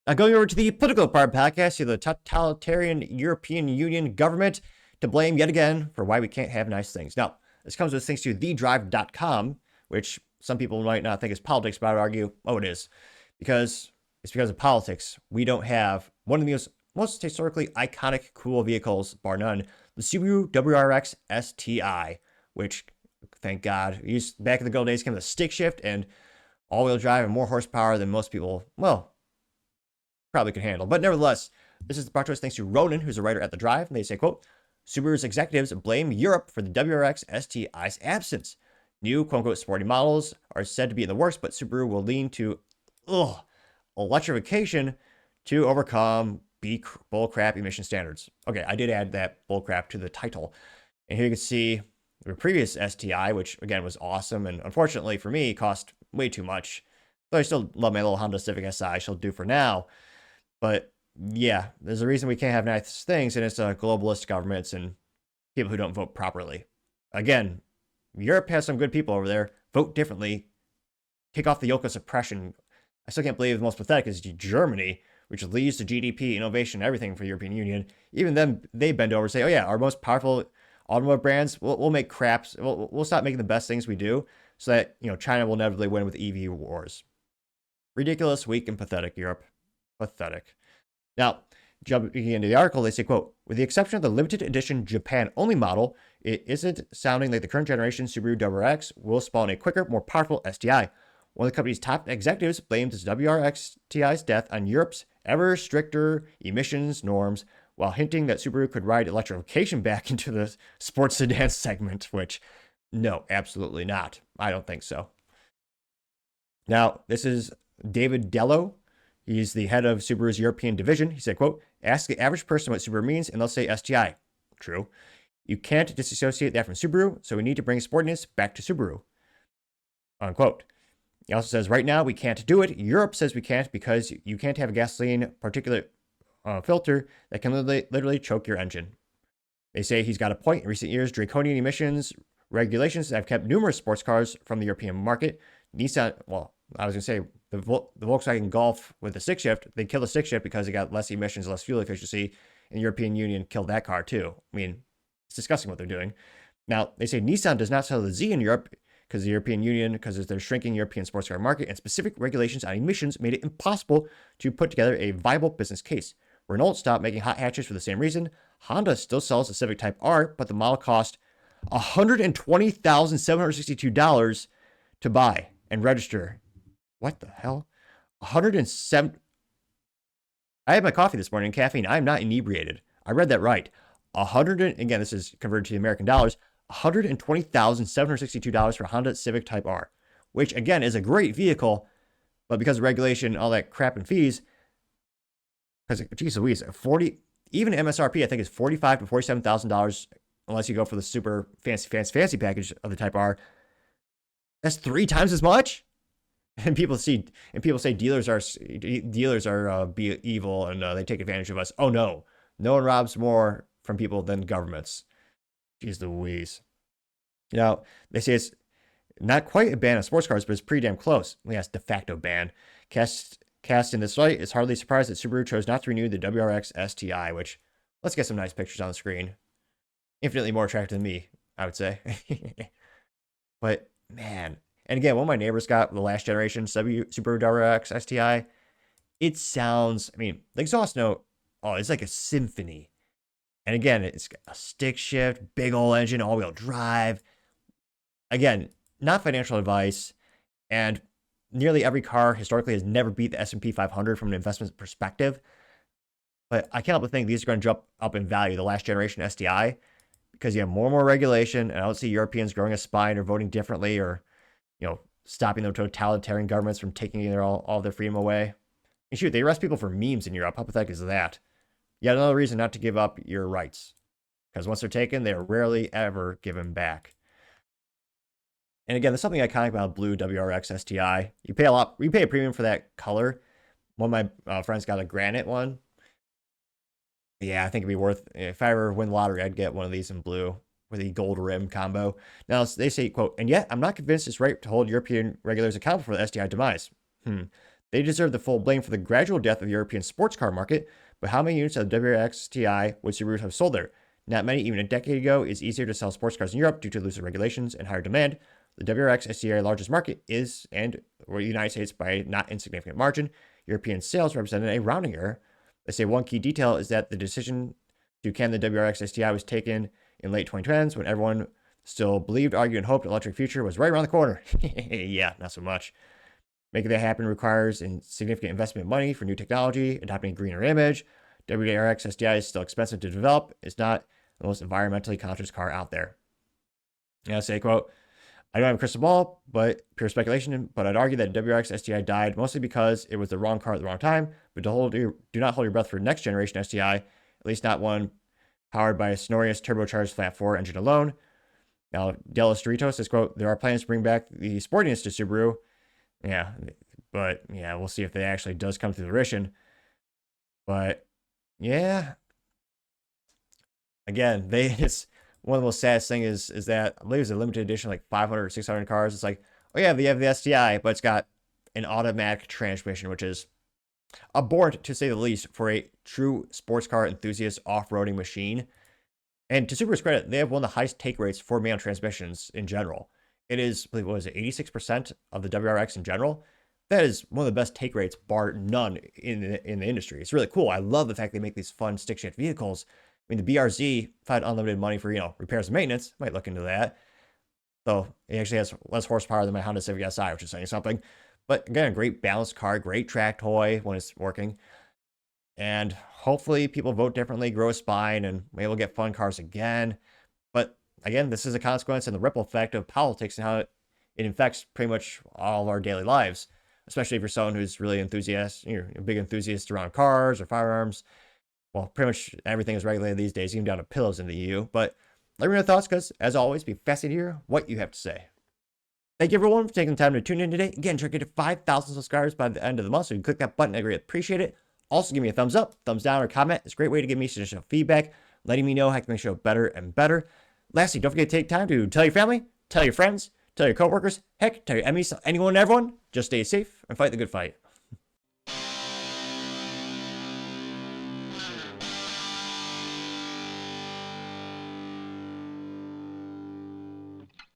Now, going over to the political part podcast, you have the totalitarian European Union government to blame yet again for why we can't have nice things. Now, this comes with thanks to thedrive.com, which some people might not think is politics, but I would argue, oh, it is. Because it's because of politics. We don't have one of the most historically iconic, cool vehicles, bar none, the Subaru WRX STI, which, thank God, used back in the good old days came with a stick shift and all-wheel drive and more horsepower than most people, well, probably could handle. But nevertheless, this is brought to us thanks to Ronan, who's a writer at The Drive. And they say, quote, Subaru's executives blame Europe for the WRX STI's absence. New, quote-unquote, sporty models are said to be in the works, but Subaru will lean to electrification to overcome bullcrap emission standards. Okay, I did add that bullcrap to the title. And here you can see the previous STI, which, again, was awesome. And unfortunately for me, cost way too much. Though I still love my little Honda Civic SI. She'll do for now. But yeah, there's a reason we can't have nice things, and it's globalist governments and people who don't vote properly. Again, Europe has some good people over there. Vote differently. Kick off the yoke of suppression. I still can't believe the most pathetic is Germany, which leads to GDP, innovation, everything for the European Union. Even then, they bend over and say, oh yeah, our most powerful automotive brands, we'll make craps. We'll stop making the best things we do so that, China will inevitably win with EV wars. Ridiculous, weak, and pathetic, Europe. Pathetic. Now, jumping into the article, they say, quote, with the exception of the limited edition Japan-only model, it isn't sounding like the current generation Subaru WRX will spawn a quicker, more powerful STI. One of the company's top executives blamed its WRX STI's death on Europe's ever stricter emissions norms, while hinting that Subaru could ride electrification back into the sports sedan segment, which, no, absolutely not. I don't think so. Now, this is David Dello. He's the head of Subaru's European division. He said, quote, ask the average person what Subaru means and they'll say STI. True. You can't disassociate that from Subaru, so we need to bring sportiness back to Subaru. Unquote. He also says, right now we can't do it. Europe says we can't because you can't have a gasoline particulate filter that can literally choke your engine. They say he's got a point. In recent years, draconian emissions regulations have kept numerous sports cars from the European market. Nissan, well, I was going to say the Volkswagen Golf with the stick shift, they killed the stick shift because it got less emissions, less fuel efficiency, and the European Union killed that car too. I mean, it's disgusting what they're doing. Now, they say Nissan does not sell the Z in Europe because the European Union, because of their shrinking European sports car market, and specific regulations on emissions made it impossible to put together a viable business case. Renault stopped making hot hatches for the same reason. Honda still sells the Civic Type R, but the model cost $120,762 to buy and register. What the hell? 107. I had my coffee this morning, caffeine. I am not inebriated. I read that right. Again, this is converted to American dollars. $120,762 for Honda Civic Type R, which again is a great vehicle, but because of regulation, all that crap and fees, because geez Louise, even MSRP I think is $45,000 to $47,000 unless you go for the super fancy package of the Type R. That's 3 times as much. And people say dealers are be evil and they take advantage of us. Oh no one robs more from people than governments. Jeez Louise. Now they say it's not quite a ban on sports cars, but it's pretty damn close. Yes, de facto ban. Cast in this light, it's hardly surprised that Subaru chose not to renew the WRX STI, which, let's get some nice pictures on the screen. Infinitely more attractive than me, I would say. But man. And again, one of my neighbors got the last generation Subaru WRX STI. It sounds, the exhaust note, it's like a symphony. And again, it's got a stick shift, big old engine, all-wheel drive. Again, not financial advice. And nearly every car historically has never beat the S&P 500 from an investment perspective. But I can't help but think these are going to jump up in value, the last generation STI, because you have more and more regulation. And I don't see Europeans growing a spine or voting differently or stopping the totalitarian governments from taking all their freedom away. And shoot, they arrest people for memes in Europe. How pathetic is that? Yet another reason not to give up your rights. Because once they're taken, they are rarely ever given back. And again, there's something iconic about blue WRX STI. You pay a premium for that color. One of my friends got a granite one. Yeah, I think it'd be worth, if I ever win the lottery, I'd get one of these in blue with the gold rim combo. Now, they say, quote, and yet I'm not convinced it's right to hold European regulators accountable for the STI demise. The They deserve the full blame for the gradual death of the European sports car market, but how many units of the WRX STI would Subaru have sold there? Not many. Even a decade ago, it's easier to sell sports cars in Europe due to looser regulations and higher demand. The WRX STI largest market is, and or the United States by a not insignificant margin. European sales represented a rounding error. They say one key detail is that the decision to can the WRX STI was taken in late 2010s when everyone still believed, argued, and hoped an electric future was right around the corner. Yeah, not so much. Making that happen requires significant investment money for new technology, adopting a greener image. WRX STI is still expensive to develop. It's not the most environmentally conscious car out there. And I say, quote, I don't have a crystal ball, but pure speculation, but I'd argue that WRX STI died mostly because it was the wrong car at the wrong time, but do not hold your breath for next generation STI, at least not one powered by a sonorous turbocharged flat 4 engine alone. Now, Delos Doritos says, quote, there are plans to bring back the sportiness to Subaru. Yeah, but yeah, we'll see if that actually does come to fruition. But yeah, again, it's one of the most saddest thing is that I believe it's a limited edition, like 500 or 600 cars. It's like, oh yeah, they have the STI, but it's got an automatic transmission, which is abhorrent to say the least for a true sports car enthusiast off-roading machine. And to Subaru's credit, they have one of the highest take rates for manual transmissions in general. It is, I believe, what was it, 86% of the WRX in general? That is one of the best take rates, bar none, in the industry. It's really cool. I love the fact they make these fun stick shift vehicles. I mean, the BRZ, if I had unlimited money for, repairs and maintenance, might look into that. Though it actually has less horsepower than my Honda Civic Si, which is saying something. But again, a great balanced car, great track toy when it's working. And hopefully people vote differently, grow a spine, and maybe we'll get fun cars again. But again, this is a consequence and the ripple effect of politics and how it infects pretty much all of our daily lives, especially if you're someone who's really you're a big enthusiast around cars or firearms. Well, pretty much everything is regulated these days, even down to pillows in the EU. But let me know your thoughts, because as always, be fascinated to hear what you have to say. Thank you everyone for taking the time to tune in today. Again, try to get to 5,000 subscribers by the end of the month, so you can click that button. I really appreciate it. Also, give me a thumbs up, thumbs down, or comment. It's a great way to give me suggestion feedback, letting me know how I can make the show better and better. Lastly, don't forget to take time to tell your family, tell your friends, tell your coworkers, heck, tell your enemies, anyone and everyone. Just stay safe and fight the good fight.